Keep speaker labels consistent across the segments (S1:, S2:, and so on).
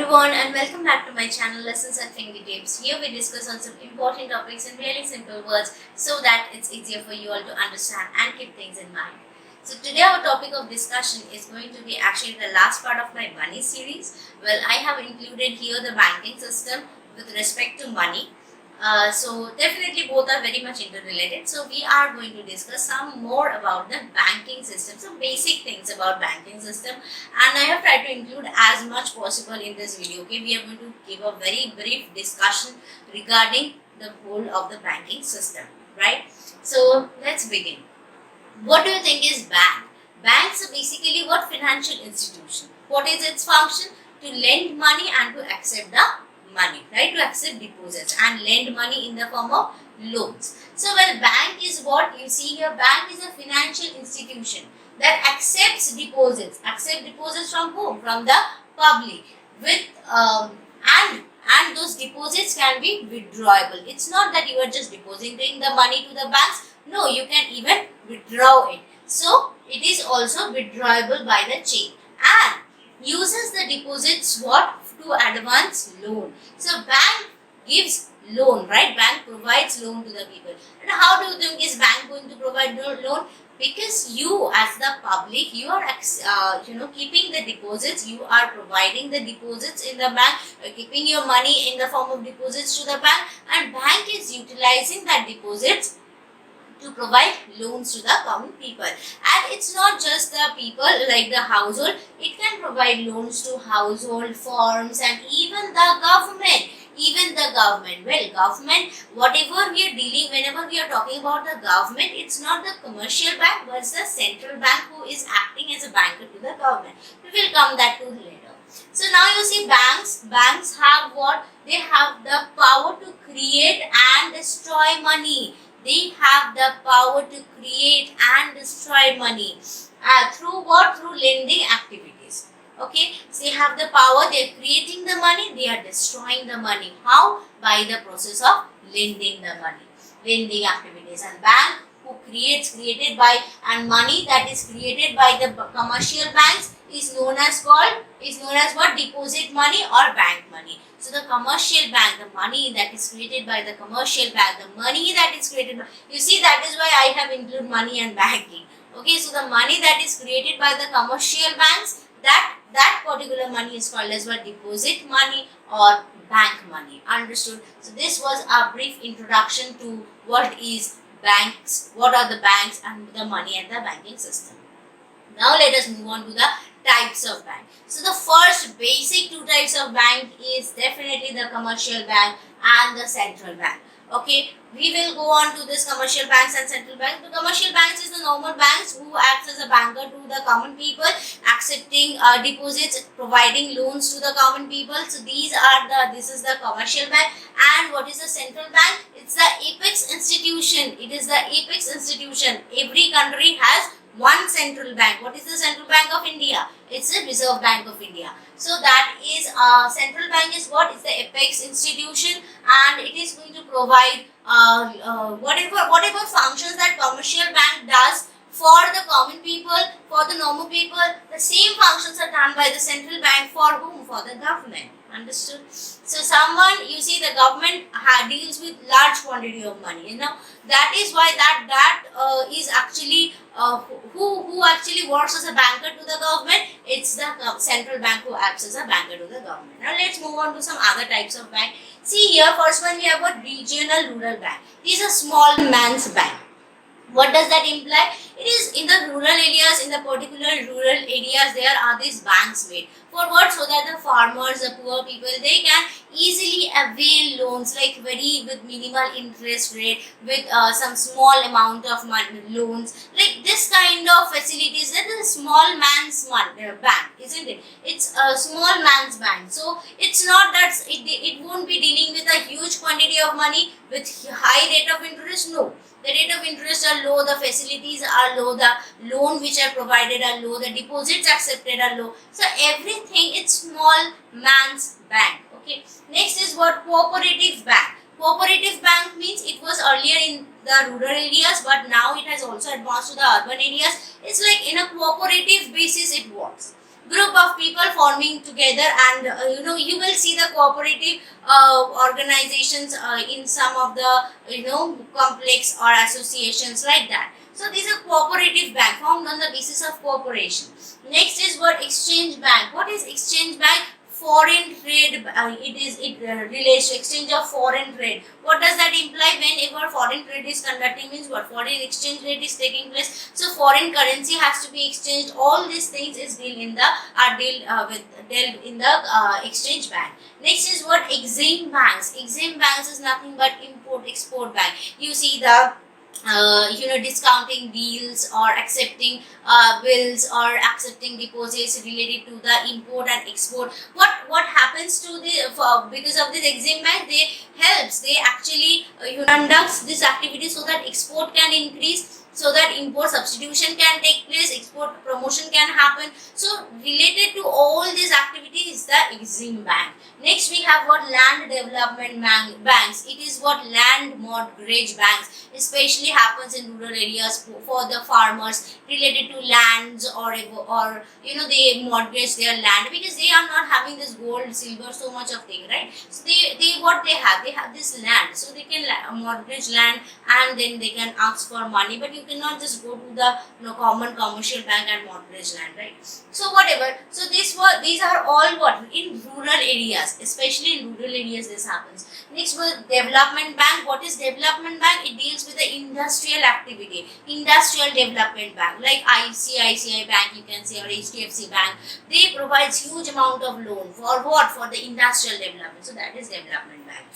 S1: everyone and welcome back to my channel Lessons at Fingertips. Here we discuss on some important topics in really simple words so that it's easier for you all to understand and keep things in mind. So today our topic of discussion is going to be actually the last part of my money series. Well, I have included here the banking system with respect to money. So definitely both are very much interrelated. So we are going to discuss some more about the banking system, some basic things about banking system, and I have tried to include as much possible in this video. Okay, we are going to give a very brief discussion regarding the whole of the banking system, right? So let's begin. What do you think is bank? Banks are basically what? Financial institution. What is its function? To lend money and to accept the money, right? To accept deposits and lend money in the form of loans. So, well, bank is what you see here. Bank is a financial institution that accepts deposits. Accept deposits from whom? From the public. With and those deposits can be withdrawable. It's not that you are just depositing the money to the banks. No, you can even withdraw it. So, it is also withdrawable by the chain and uses the deposits what? To advance loan. So bank gives loan, right? Bank provides loan to the people. And how do you think is bank going to provide loan? Because you as the public, you are keeping the deposits, you are providing the deposits in the bank, keeping your money in the form of deposits to the bank, and bank is utilizing that deposits to provide loans to the common people. And it's not just the people like the household, it can provide loans to household, firms, and even the government. Well, government, whatever we are dealing, whenever we are talking about the government, it's not the commercial bank, but it's the central bank who is acting as a banker to the government. We will come that to later. So now you see banks have what? They have the power to create and destroy money. They have the power to create and destroy money. Through what? Through lending activities. Okay, so they have the power, they are creating the money, they are destroying the money. How? By the process of lending the money. Lending activities. And bank who created by, and money that is created by the commercial banks is known as what? Deposit money or bank money. So the commercial bank, the money that is created by the commercial bank, the money that is created by, you see, that is why I have included money and banking. Okay, so the money that is created by the commercial banks, that particular money is called as what? Deposit money or bank money. Understood? So this was a brief introduction to what is banks, what are the banks and the money and the banking system. Now let us move on to the types of bank. So the first basic two types of bank is definitely the commercial bank and the central bank. Okay, we will go on to this commercial banks and central bank. The commercial banks is the normal banks who acts as a banker to the common people, accepting deposits, providing loans to the common people. So this is the commercial bank. And what is the central bank? It's the apex institution. It is the apex institution. Every country has one central bank. What is the Central Bank of India? It's the Reserve Bank of India. So that is central bank is what? Is the apex institution, and it is going to provide whatever functions that commercial bank does for the common people, for the normal people. The same functions are done by the central bank for whom? For the government. Understood? So you see, the government deals with large quantity of money. That is why that is actually who actually works as a banker to the government. It's the central bank who acts as a banker to the government. Now let's move on to some other types of bank. See here, first one we have a regional rural bank. These are small man's bank. What does that imply? It is in the rural areas, in the particular rural areas, there are these banks made. For what? So that the farmers, the poor people, they can easily avail loans like with minimal interest rate, with some small amount of money, loans. Like this kind of facilities, that is a small man's bank, isn't it? It's a small man's bank. So it's not that it won't be dealing with a huge quantity of money with high rate of interest. No. The rate of interest are low, the facilities are low, the loan which are provided are low, the deposits accepted are low. So everything, it's small man's bank. Okay. Next is what? Cooperative bank. Cooperative bank means it was earlier in the rural areas, but now it has also advanced to the urban areas. It's like in a cooperative basis it works. group of people forming together, and you will see the cooperative organizations in some of the complex or associations like that. So these are cooperative bank formed on the basis of cooperation. Next is what exchange bank. What is exchange bank? Foreign trade. It relates to exchange of foreign trade. What does that imply? Whenever foreign trade is conducting, means what? Foreign exchange rate is taking place. So foreign currency has to be exchanged. All these things is dealt in the exchange bank. Next is what? Exim banks. Exim banks is nothing but import export bank. You see the discounting deals or accepting bills or accepting deposits related to the import and export. What happens to because of this Exim Bank? They actually conducts this activity so that export can increase, so that import substitution can take place, export promotion can happen. So related to all these activities is the Exim Bank. Next we have what? Land development banks. It is what? Land mortgage banks, especially happens in rural areas for the farmers related to lands, or they mortgage their land because they are not having this gold, silver, so much of thing, right? So they have this land, so they can mortgage land and then they can ask for money, but you cannot just go to the common commercial bank and mortgage land, right? So whatever. So these are all what? In rural areas, especially in rural areas this happens. Next was development bank. What is development bank? It deals with the industrial activity, industrial development bank, like ICICI Bank, you can say, or HDFC Bank. They provide huge amount of loan for what? For the industrial development. So that is development bank.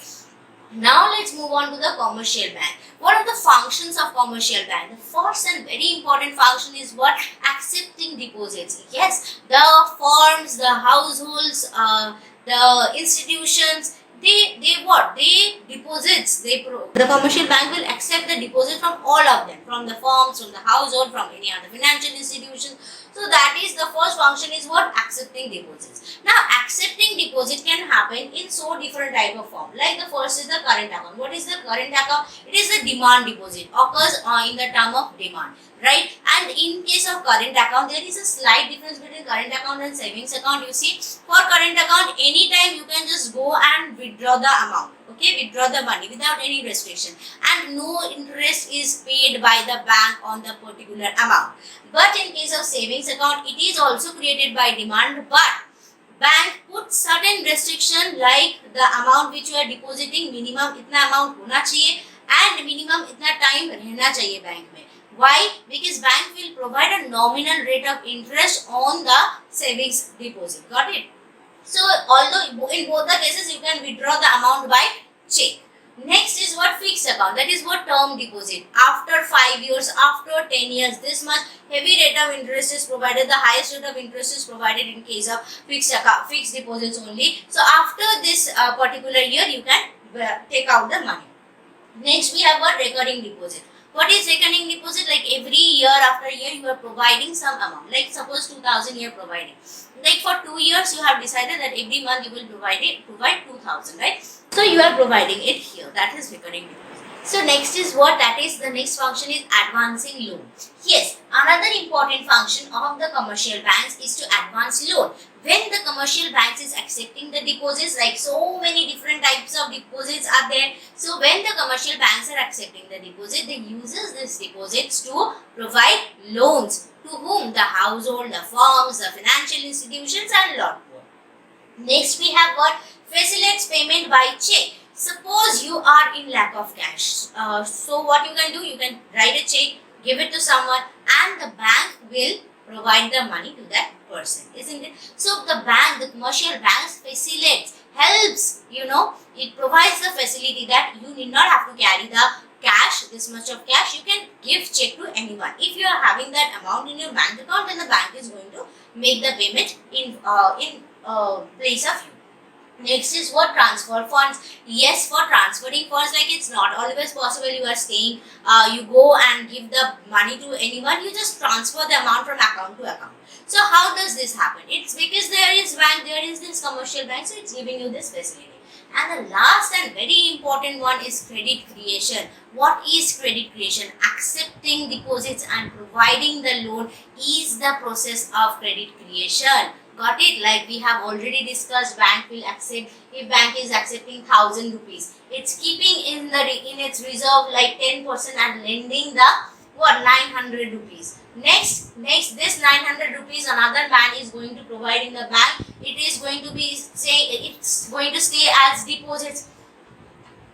S1: Now let's move on to the commercial bank. What are the functions of commercial bank? The first and very important function is what? Accepting deposits. Yes, the firms, the households, the institutions, they deposits. The commercial bank will accept the deposit from all of them, from the firms, from the household, from any other financial institution. So that is the first function is what? Accepting deposits. Now accepting deposit can happen in so different type of form. Like the first is the current account. What is the current account? It is the demand deposit, occurs in the term of demand, right? And in case of current account, there is a slight difference between current account and savings account. You see, for current account, anytime you can just go and withdraw the amount. Okay, withdraw the money without any restriction, and no interest is paid by the bank on the particular amount. But in case of savings account, it is also created by demand, but bank puts certain restriction, like the amount which you are depositing, minimum itna amount hona chahiye and minimum itna time rehna chahiye bank mein. Why? Because bank will provide a nominal rate of interest on the savings deposit. Got it? So although in both the cases you can withdraw the amount by check. Next is what? Fixed account. That is what? Term deposit. After 5 years, after 10 years, this much heavy rate of interest is provided. The highest rate of interest is provided in case of fixed account, fixed deposits only. So after this particular year, you can take out the money. Next we have what? Recurring deposit. What is recurring deposit? Like every year after year you are providing some amount. Like suppose 2000 you are providing. Like for 2 years you have decided that every month you will provide 2000, right? So you are providing it here. That is recurring deposit. So next is what? That is the next function is advancing loan. Yes, another important function of the commercial banks is to advance loan. When the commercial banks is accepting the deposits, like so many different types of deposits are there. So when the commercial banks are accepting the deposit, they uses these deposits to provide loans to whom? The household, the firms, the financial institutions, and lot more. Next we have what? Facilitates payment by check. Suppose you are in lack of cash. So what you can do? You can write a check, give it to someone, and the bank will provide the money to that person, isn't it? So the commercial banks facilitates, helps, it provides the facility that you need not have to carry the cash, this much of cash. You can give check to anyone. If you are having that amount in your bank account, then the bank is going to make the payment in place of you. Next is what? Transfer funds. Yes, for transferring funds, like it's not always possible you are staying, you go and give the money to anyone, you just transfer the amount from account to account. So how does this happen? It's because there is bank, there is this commercial bank, so it's giving you this facility. And the last and very important one is credit creation. What is credit creation? Accepting deposits and providing the loan is the process of credit creation. Got it? Like we have already discussed, bank will accept, if bank is accepting 1000 rupees, it's keeping in its reserve like 10% and lending the what 900 rupees. Next this 900 rupees another man is going to provide in the bank. It is going to be it's going to stay as deposits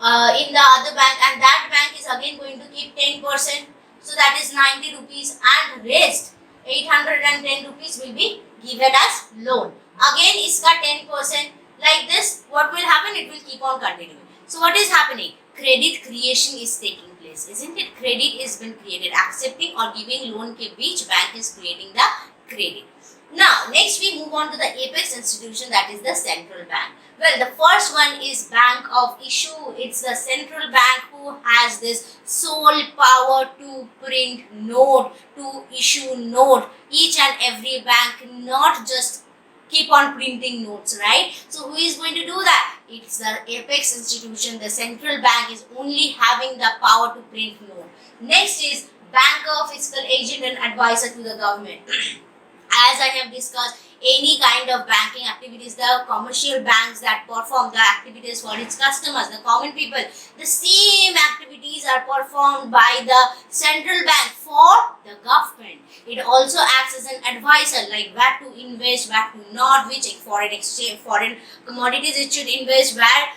S1: in the other bank, and that bank is again going to keep 10%, so that is 90 rupees, and rest 810 rupees will be given as loan. Again iska 10%, like this what will happen, it will keep on continuing. So what is happening, credit creation is taking place, isn't it? Credit is been created, accepting or giving loan ke beech bank is creating the credit. Now next we move on to the apex institution, that is the central bank. Well, the first one is Bank of Issue. It's the central bank who has this sole power to print note, to issue note. Each and every bank, not just keep on printing notes, right? So who is going to do that? It's the apex institution. The central bank is only having the power to print note. Next is banker, fiscal agent and advisor to the government. As I have discussed, any kind of banking activities, the commercial banks that perform the activities for its customers, the common people, the same activities are performed by the central bank for the government. It also acts as an advisor, like where to invest, where to not, which foreign exchange, foreign commodities it should invest, where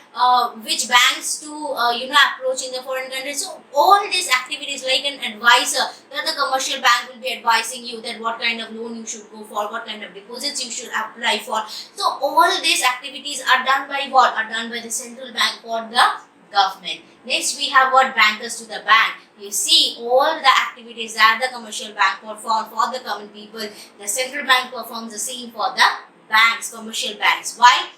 S1: which banks to approach in the foreign countries. So all these activities, like an advisor, that the commercial bank will be advising you that what kind of loan you should go for, what kind of deposits you should apply for. So all these activities are done by what? Are done by the central bank for the government. Next we have what? Bankers to the bank. You see all the activities that the commercial bank perform for the common people, the central bank performs the same for the banks, commercial banks. Why?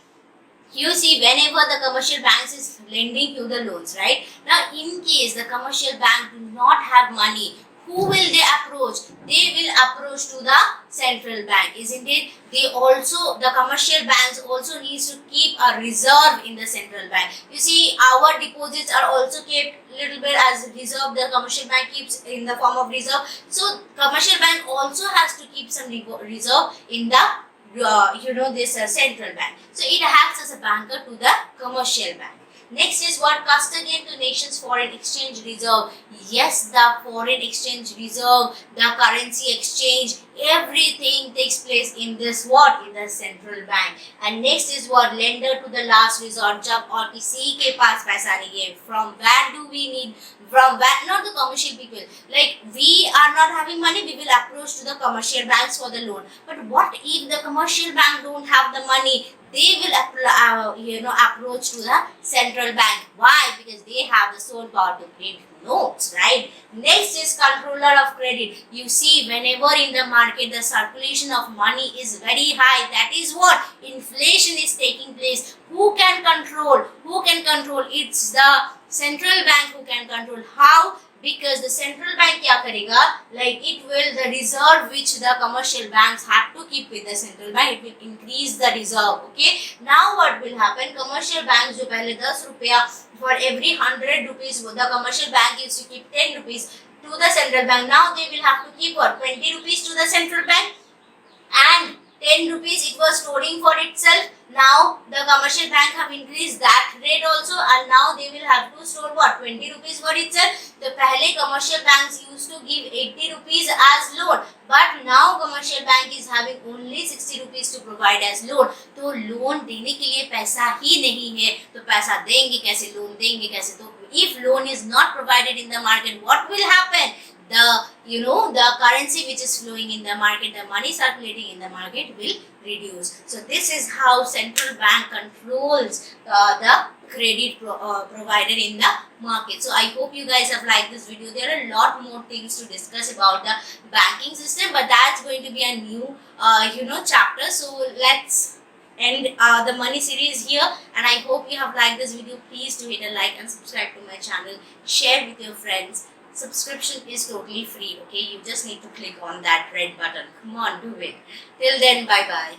S1: You see, whenever the commercial banks is lending you the loans, right? Now, in case the commercial bank do not have money, who will they approach? They will approach to the central bank, isn't it? They also, the commercial banks also needs to keep a reserve in the central bank. You see, our deposits are also kept little bit as reserve. The commercial bank keeps in the form of reserve. So, commercial bank also has to keep some reserve in the this central bank. So it acts as a banker to the commercial bank. Next is what? Custodian to nation's foreign exchange reserve. Yes, the foreign exchange reserve, the currency exchange, everything takes place in this what? In the central bank. And next is what? Lender to the last resort. जब और किसी के पास पैसा नहीं है, from where do we need? From where? Not the commercial people. Like we are not having money, we will approach to the commercial banks for the loan. But what if the commercial bank don't have the money? They will approach to the central bank. Why? Because they have the sole power to print notes, right? Next is controller of credit. You see, whenever in the market the circulation of money is very high, that is what? Inflation is taking place. Who can control? Who can control? It's the central bank who can control. How? Because the central bank क्या करेगा? Like it will, the reserve which the commercial banks have to keep with the central bank, it will increase the reserve. Okay. Now what will happen? Commercial banks जो पहले 10 रुपया for every 100 rupees, the commercial bank used to keep 10 rupees to the central bank. Now they will have to keep what? 20 rupees to the central bank, and 10 rupees it was storing for itself. Now the commercial bank have increased that rate also, and now they will have to store what? 20 rupees for itself. The pehle commercial banks used to give 80 rupees as loan, but now commercial bank is having only 60 rupees to provide as loan. तो loan देने के लिए पैसा ही नहीं है, तो पैसा देंगे कैसे, loan देंगे कैसे? तो if loan is not provided in the market, what will happen? The currency which is flowing in the market, the money circulating in the market will reduce. So this is how central bank controls the credit provided in the market. So I hope you guys have liked this video. There are a lot more things to discuss about the banking system, but that's going to be a new chapter. So let's end the money series here, and I hope you have liked this video. Please do hit a like and subscribe to my channel. Share with your friends. Subscription is totally free, okay? You just need to click on that red button. Come on, do it. Till then, bye bye.